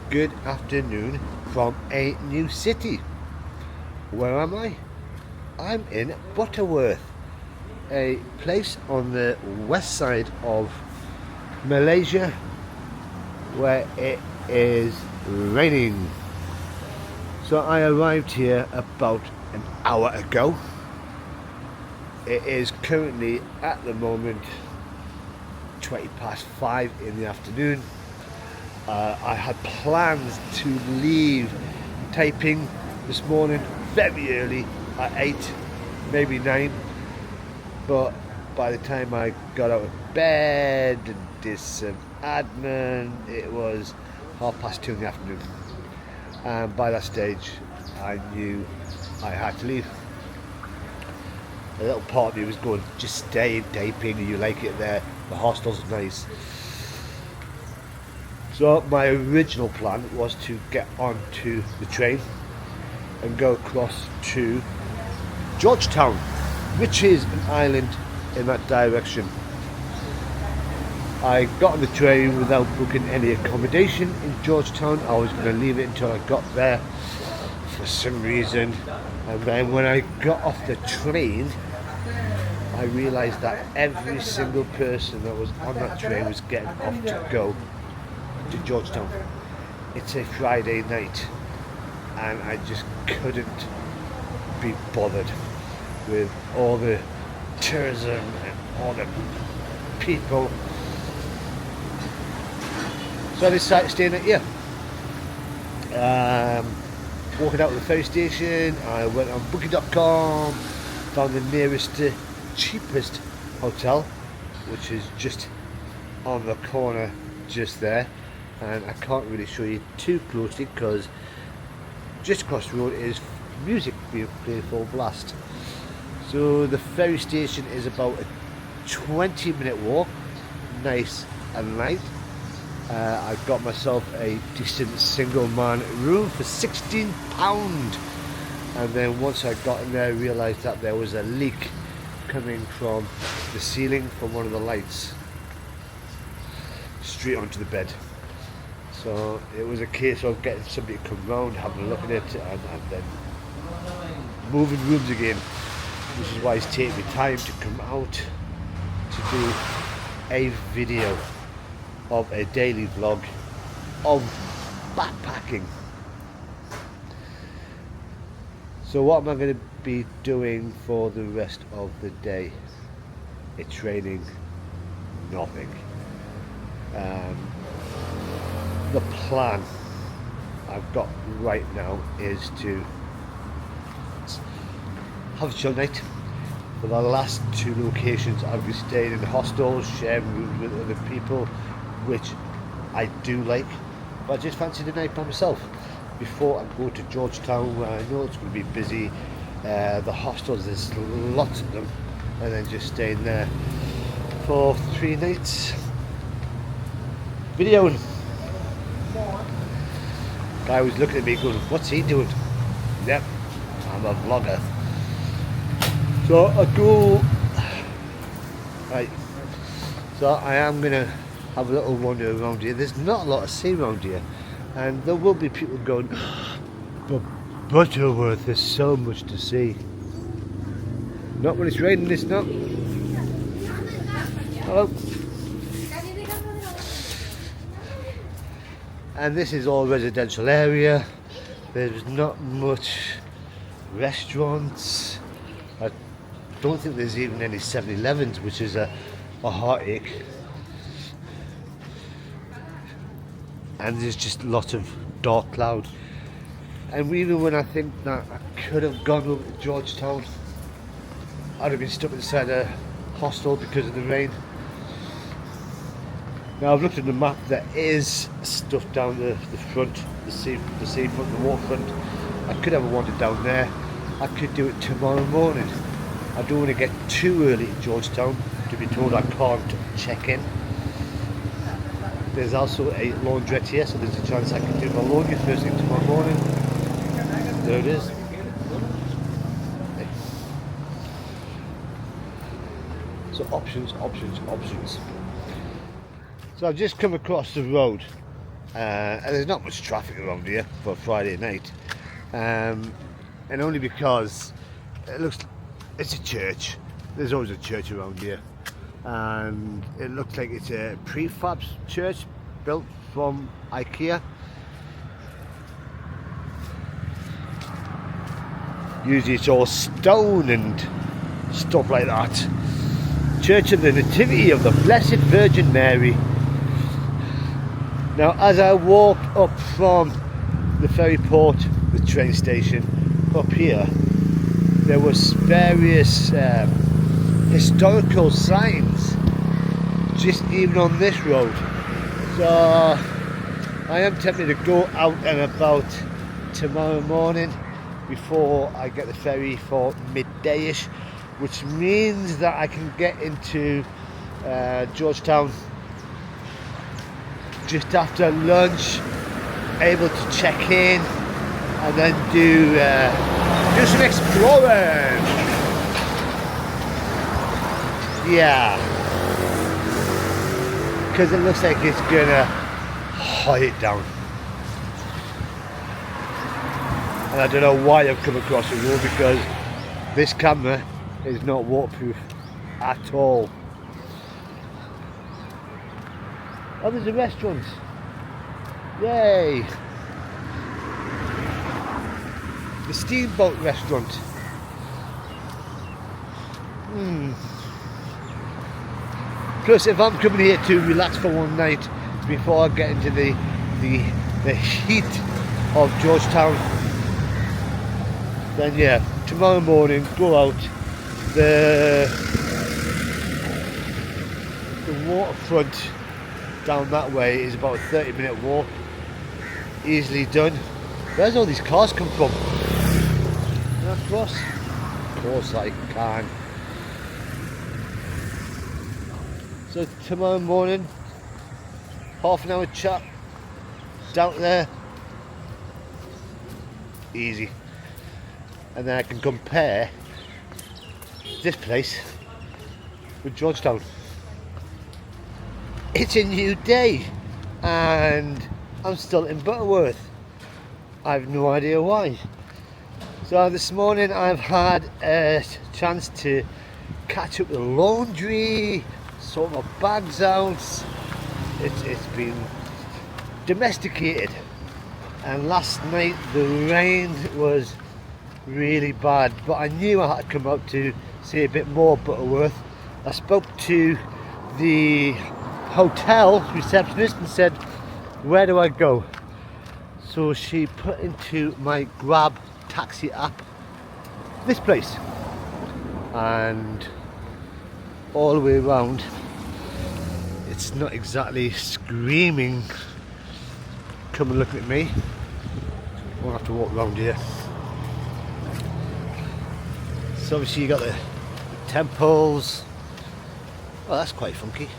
good afternoon from a new city. Where am I? I'm in Butterworth, a place on the west side of Malaysia where it is raining. So I arrived here about an hour ago. It is currently at the moment 5:20 in the afternoon. I had plans to leave Taiping this morning very early at 8, maybe 9, but by the time I got out of bed and did some admin, it was 2:30 in the afternoon, and by that stage I knew I had to leave. A little part of me was going, just stay in Taiping, you like it there, the hostel's nice. So my original plan was to get onto the train and go across to Georgetown, which is an island in that direction. I got on the train without booking any accommodation in Georgetown. I was going to leave it until I got there for some reason, and then when I got off the train I realised that every single person that was on that train was getting off to go to Georgetown. It's a Friday night and I just couldn't be bothered with all the tourism and all the people, so I decided to stay in here. Walking out of the ferry station, I went on booking.com, found the nearest cheapest hotel, which is just on the corner just there, and I can't really show you too closely because just across the road is music being played full blast. So the ferry station is about a 20-minute walk, nice and light. I got myself a decent single man room for £16, and then once I got in there I realised that there was a leak coming from the ceiling from one of the lights straight onto the bed. So it was a case of getting somebody to come round, having a look at it, and then moving rooms again, which is why it's taken me time to come out to do a video of a daily vlog of backpacking. So what am I going to be doing for the rest of the day? It's raining, nothing. The plan I've got right now is to have a chill night. For the last two locations I've been staying in hostels, sharing rooms with other people, which I do like, but I just fancied a night by myself before I go to Georgetown, where I know it's going to be busy. The hostels, there's lots of them, and then just staying there for 3 nights. Videoing. Guy was looking at me going, what's he doing? Yep, I'm a vlogger. So I go, right, so I am going to have a little wander around here. There's not a lot to see around here, and there will be people going, but Butterworth, there's so much to see. Not when it's raining, it's not. Hello. And this is all residential area. There's not much restaurants. I don't think there's even any 7-Elevens, which is a heartache. And there's just lots of dark clouds. And even when I think that I could have gone over to Georgetown, I'd have been stuck inside a hostel because of the rain. Now I've looked at the map, there is stuff down the front, the seafront, the waterfront. I could have a wander down there. I could do it tomorrow morning. I don't want to get too early at Georgetown to be told I can't check in. There's also a laundrette here, so there's a chance I can do my laundry first thing tomorrow morning. There it is. So options. So I've just come across the road and there's not much traffic around here for Friday night, and only because it's a church. There's always a church around here, and it looks like it's a prefab church built from IKEA. Usually it's all stone and stuff like that. Church of the Nativity of the Blessed Virgin Mary. Now, as I walked up from the ferry port, the train station, up here, there was various historical signs just even on this road. So I am tempted to go out and about tomorrow morning before I get the ferry for midday-ish, which means that I can get into Georgetown just after lunch, able to check in and then do some exploring. Yeah, because it looks like it's gonna high it down. And I don't know why I've come across the road, because this camera is not waterproof at all. Oh, there's a restaurant. Yay! The Steamboat Restaurant. Plus, if I'm coming here to relax for one night before I get into the heat of Georgetown, then yeah, tomorrow morning go out. The waterfront down that way is about a 30-minute walk, easily done. Where's all these cars come from? Can I cross? Of course I can. So tomorrow morning, half an hour chat down there, easy. And then I can compare this place with Georgetown. It's a new day and I'm still in Butterworth. I have no idea why. So this morning I've had a chance to catch up with laundry, sort my bags out. It's been domesticated, and last night the rain was really bad, but I knew I had to come out to see a bit more Butterworth. I spoke to the hotel receptionist and said, where do I go? So she put into my Grab taxi app this place, and all the way around it's not exactly screaming come and look at me. Won't have to walk around here. So obviously you got the temples. Oh, that's quite funky.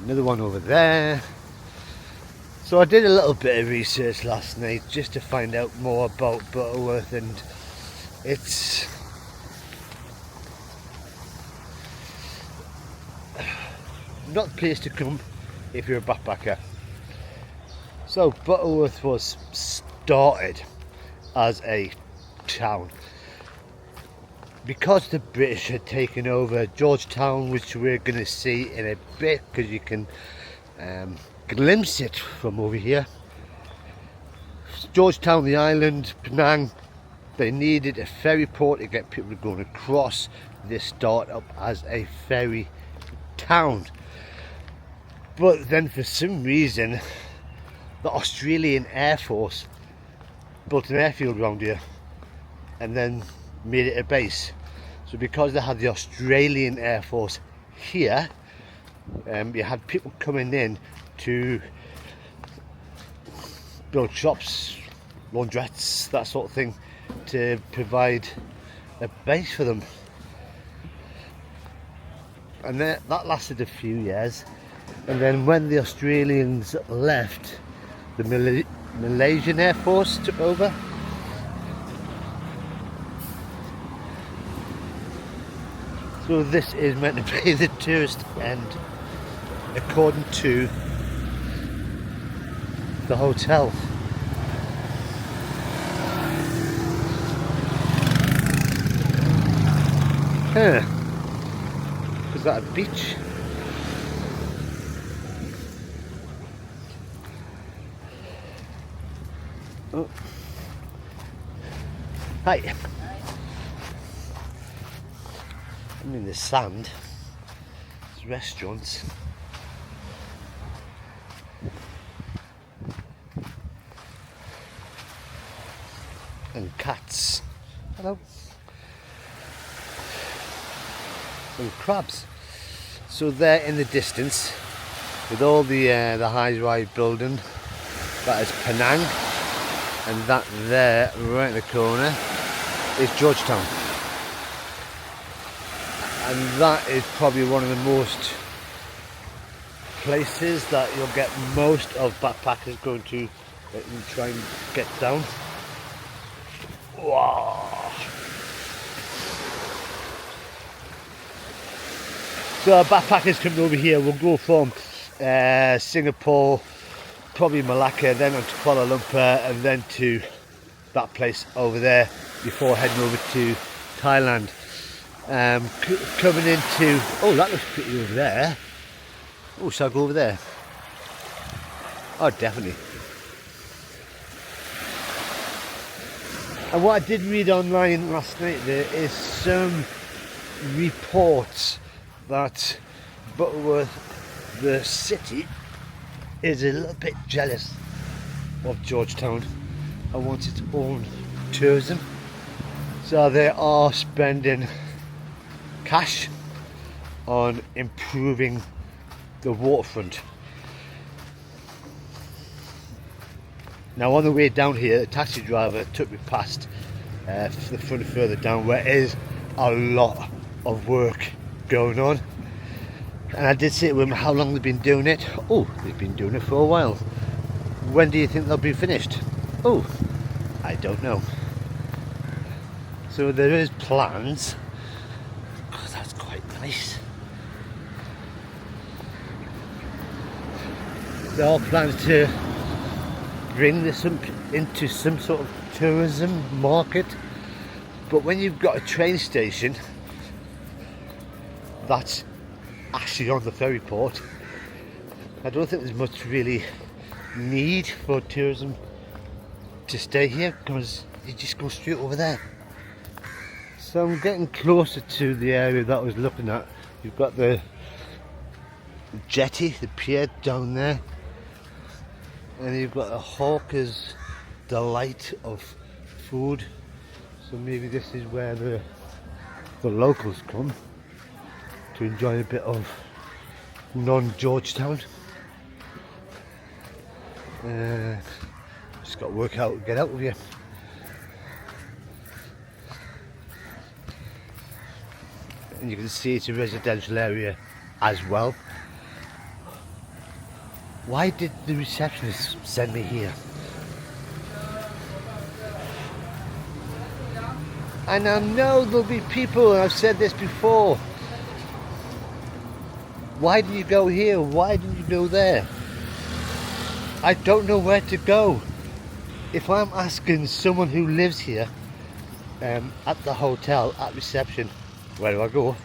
Another one over there. So I did a little bit of research last night just to find out more about Butterworth, and it's not the place to come if you're a backpacker. So Butterworth was started as a town because the British had taken over Georgetown, which we're going to see in a bit because you can glimpse it from over here. Georgetown, the island, Penang, they needed a ferry port to get people going across. They start up as a ferry town, but then for some reason the Australian Air Force built an airfield around here and then made it a base. So because they had the Australian Air Force here, you had people coming in to build shops, laundrettes, that sort of thing, to provide a base for them. And that lasted a few years, and then when the Australians left, the Malaysian Air Force took over. So this is meant to be the tourist end according to the hotel. Huh. Is that a beach? Oh. Hi. I'm in the sand. There's restaurants. And cats. Hello. And crabs. So there in the distance, with all the high-rise building, that is Penang, and that there, right in the corner, is Georgetown. And that is probably one of the most places that you'll get most of backpackers going to try and get down. Wow. So our backpackers coming over here will go from Singapore, probably Malacca, then on to Kuala Lumpur, and then to that place over there before heading over to Thailand. Coming into, oh, that looks pretty over there. Oh, shall I go over there? Oh, definitely. And what I did read online last night, there is some reports that Butterworth, the city, is a little bit jealous of Georgetown and wants its own tourism. So they are spending cash on improving the waterfront. Now on the way down here, the taxi driver took me past the front further down where there is a lot of work going on, and I did say to him how long they've been doing it. Oh, they've been doing it for a while. When do you think they'll be finished? Oh, I don't know. So there is plans. Oh, that's quite nice. There are plans to bring this into some sort of tourism market, but when you've got a train station that's actually on the ferry port, I don't think there's much really need for tourism to stay here, because you just go straight over there. So I'm getting closer to the area that I was looking at. You've got the jetty, the pier down there, and you've got a hawker's delight of food. So maybe this is where the locals come to enjoy a bit of non-Georgetown. Just got to work out, get out of here. And you can see it's a residential area as well. Why did the receptionist send me here? And I know there'll be people, and I've said this before, why did you go here? Why didn't you go there? I don't know where to go. If I'm asking someone who lives here at the hotel, at reception, where do I go?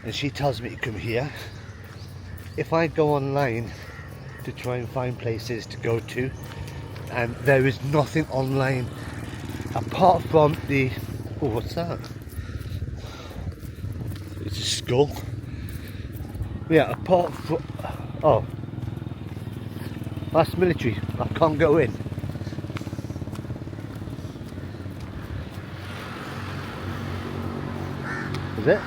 And she tells me to come here. If I go online to try and find places to go to, and there is nothing online apart from the, oh, what's that? It's a skull. Yeah, apart from, oh, that's military. I can't go in. Is it?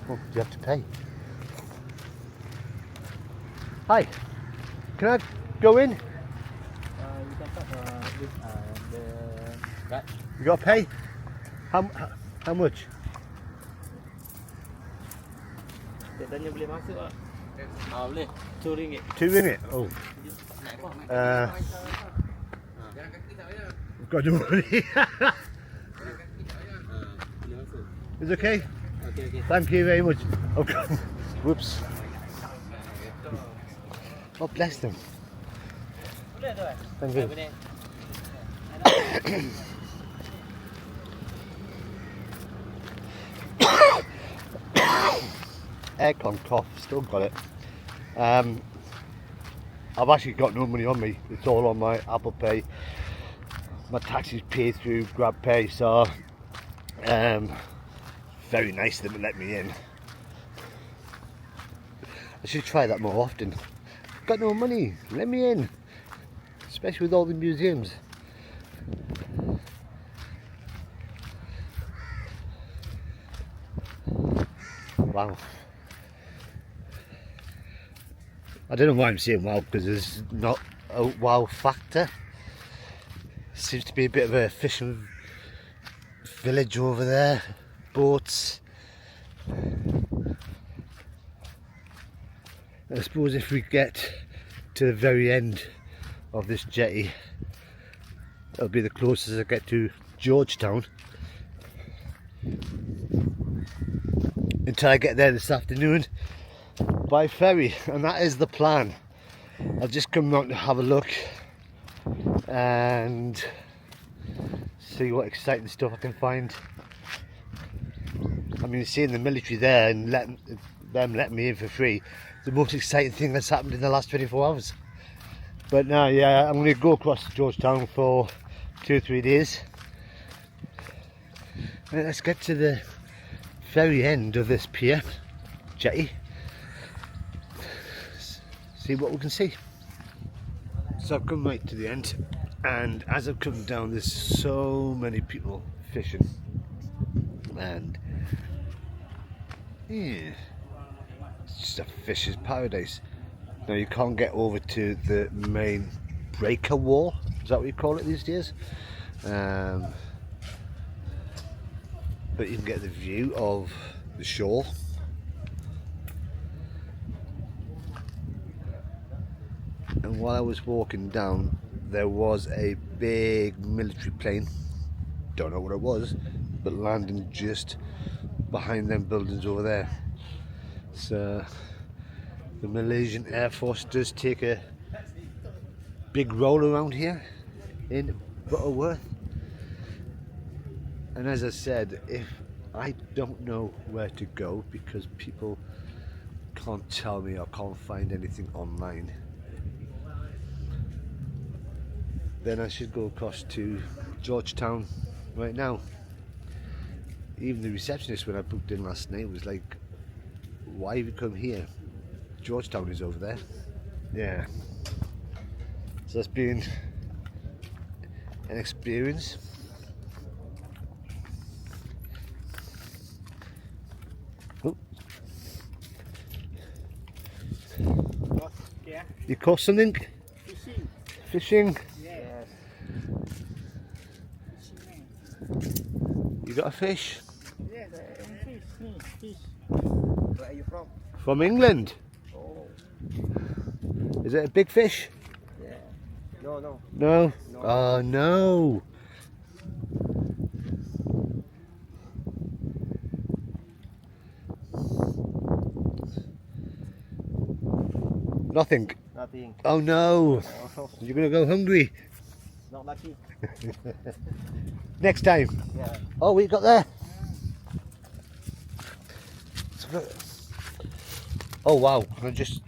Oh, you have to pay. Hi, can I go in? You can talk with the guide. You got to pay? How much? Dia tanya boleh masuk tak? Boleh. RM2. £2. Oh. I've got no money. It's okay? Okay, okay. Thank you very much. Okay. Whoops. God bless them. Boleh tu kan? Thank you. Boleh. Aircon cough, still got it. I've actually got no money on me. It's all on my Apple Pay. My taxi's paid through GrabPay, so very nice of them to let me in. I should try that more often. Got no money, let me in. Especially with all the museums. Wow. I don't know why I'm saying wow, because there's not a wow factor. Seems to be a bit of a fishing village over there. Boats. I suppose if we get to the very end of this jetty, it'll be the closest I get to Georgetown. Until I get there this afternoon by ferry, and that is the plan. I've just come out to have a look and see what exciting stuff I can find. I mean, seeing the military there and letting me in for free, the most exciting thing that's happened in the last 24 hours. But now, yeah, I'm going to go across to Georgetown for 2 or 3 days. And let's get to the very end of this pier, jetty. See what we can see. So I've come right to the end, and as I've come down, there's so many people fishing, and yeah, it's just a fisher's paradise. Now you can't get over to the main breaker wall, is that what you call it these days? But you can get the view of the shore. And while I was walking down, there was a big military plane, don't know what it was, but landing just behind them buildings over there. So the Malaysian Air Force does take a big roll around here in Butterworth. And as I said, if I don't know where to go because people can't tell me or can't find anything online, then I should go across to Georgetown right now. Even the receptionist when I booked in last night was like, why have you come here? Georgetown is over there. Yeah. So that's been an experience. Oh. Yeah. You caught something? Fishing. Fishing? Yes. You got a fish? Yes, fish. Where are you from? From England? Oh. Is it a big fish? Yeah. No. No? No. Oh no! Nothing. Nothing. Oh no! Oh, You're gonna go hungry not lucky. next time. Yeah. Oh, what you got there? Oh wow! I just.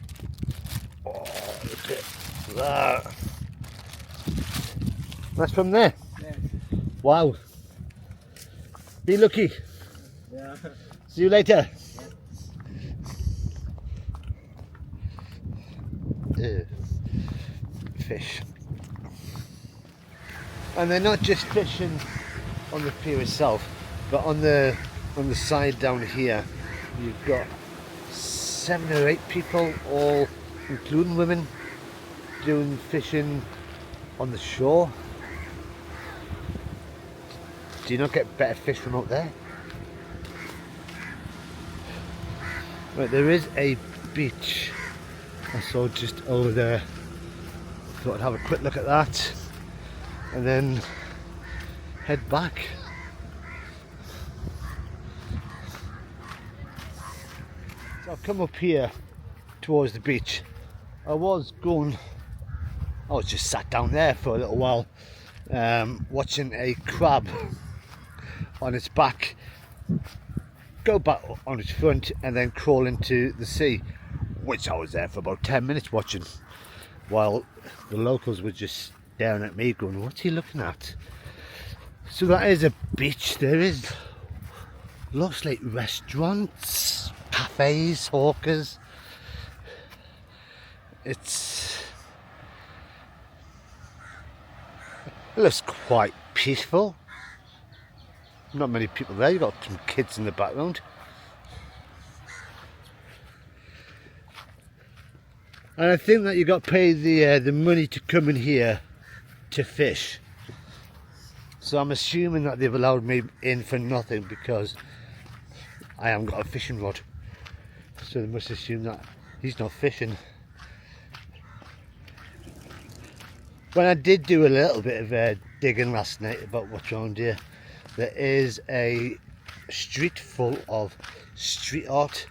Oh, look at that. That's from there. Yes. Wow. Be lucky. Yeah. See you later. Fish. And they're not just fishing on the pier itself, but on the side down here you've got 7 or 8 people, all including women, doing fishing on the shore. Do you not get better fish from out there? Right, there is a beach I saw just over there. Thought I'd have a quick look at that, and then head back. So I've come up here towards the beach. I was just sat down there for a little while, watching a crab on its back go back on its front and then crawl into the sea, which I was there for about 10 minutes watching, while the locals were just staring at me going, what's he looking at? So that is a beach. Looks like restaurants, cafes, hawkers. It looks quite peaceful. Not many people there. You've got some kids in the background. And I think that you got to pay the money to come in here to fish. So I'm assuming that they've allowed me in for nothing because I haven't got a fishing rod. So they must assume that he's not fishing. When I did do a little bit of digging last night about what's around here, there is a street full of street art,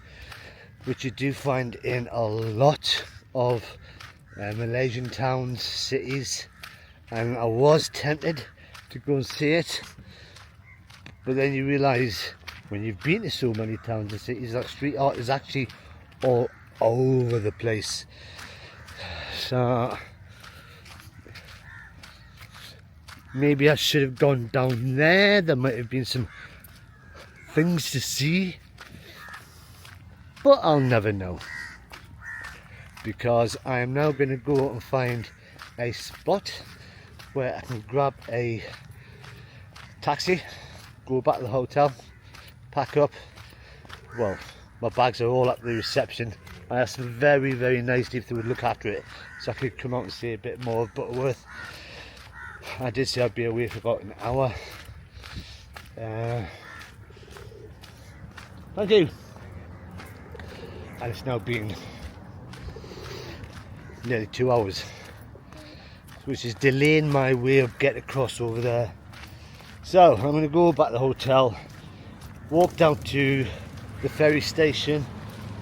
which you do find in a lot of Malaysian towns, cities, and I was tempted to go and see it, but then you realise when you've been to so many towns and cities that street art is actually all over the place. So maybe I should have gone down there. There might have been some things to see, but I'll never know, because I am now going to go and find a spot where I can grab a taxi, go back to the hotel, pack up. Well, my bags are all at the reception. I asked them very, very nicely if they would look after it so I could come out and see a bit more of Butterworth. I did say I'd be away for about an hour. Thank you. And it's now been nearly 2 hours, which is delaying my way of getting across over there. So I'm going to go back to the hotel, walk down to the ferry station.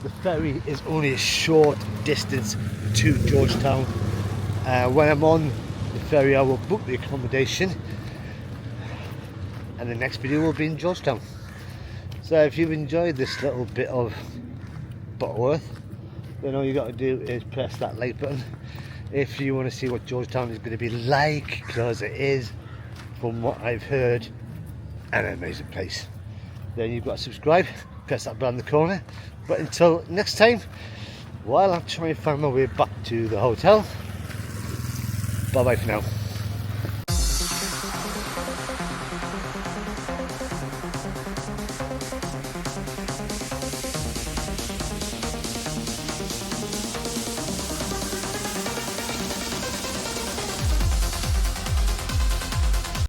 The ferry is only a short distance to Georgetown. When I'm on the ferry I will book the accommodation, and the next video will be in Georgetown. So if you've enjoyed this little bit of Butterworth, then all you got to do is press that like button if you want to see what Georgetown is going to be like, because it is, from what I've heard, an amazing place. Then you've got to subscribe, press that button in the corner. But until next time, while I'm trying to find my way back to the hotel, bye bye for now.